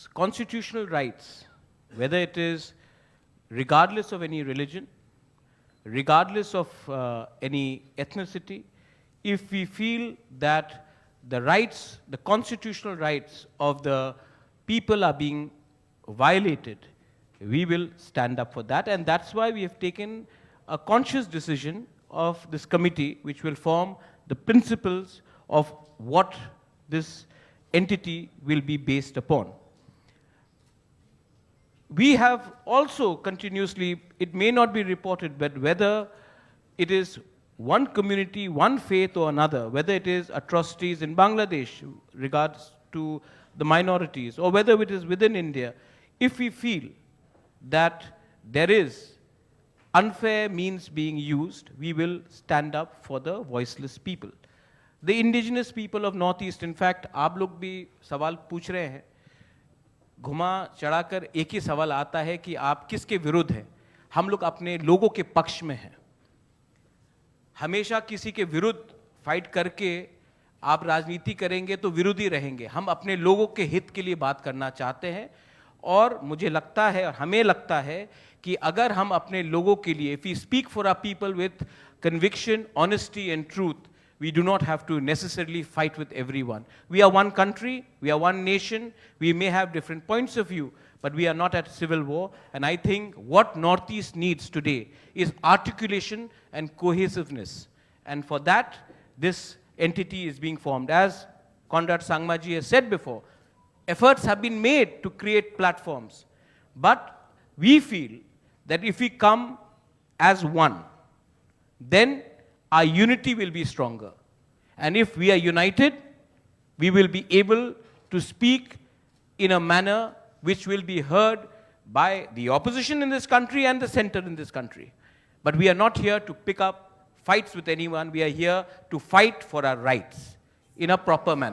constitutional rights, whether it is regardless of any religion, regardless of any ethnicity, if we feel that the rights, the constitutional rights of the people are being violated, we will stand up for that. And that's why we have taken a conscious decision of this committee, which will form the principles of what this entity will be based upon. We have also continuously, it may not be reported, but whether it is one community, one faith or another, whether it is atrocities in Bangladesh regards to the minorities, or whether it is within India, if we feel that there is unfair means being used, we will stand up for the voiceless people. The indigenous people of Northeast, in fact, आप लोग भी सवाल पूछ रहे हैं, घुमा चढ़ाकर एक ही सवाल आता है कि आप किसके विरुद्ध हैं? हम लोग अपने लोगों के पक्ष में हैं। हमेशा किसी के विरुद्ध फाइट करके आप राजनीति करेंगे तो विरोधी रहेंगे। हम अपने लोगों के हित के लिए बात करना चाहते हैं, और मुझे लगता है और हमें लगता है कि अगर हम अपने लोगों के लिए, if we speak for our people with conviction, honesty and truth, we do not have to necessarily fight with everyone. We are one country, we are one nation, we may have different points of view, but we are not at civil war. And I think what Northeast needs today is articulation and cohesiveness. And for that, this entity is being formed. As Conrad Sangmaji has said before, efforts have been made to create platforms. But we feel that if we come as one, then our unity will be stronger. And if we are united, we will be able to speak in a manner which will be heard by the opposition in this country and the center in this country. But we are not here to pick up fights with anyone. We are here to fight for our rights in a proper manner.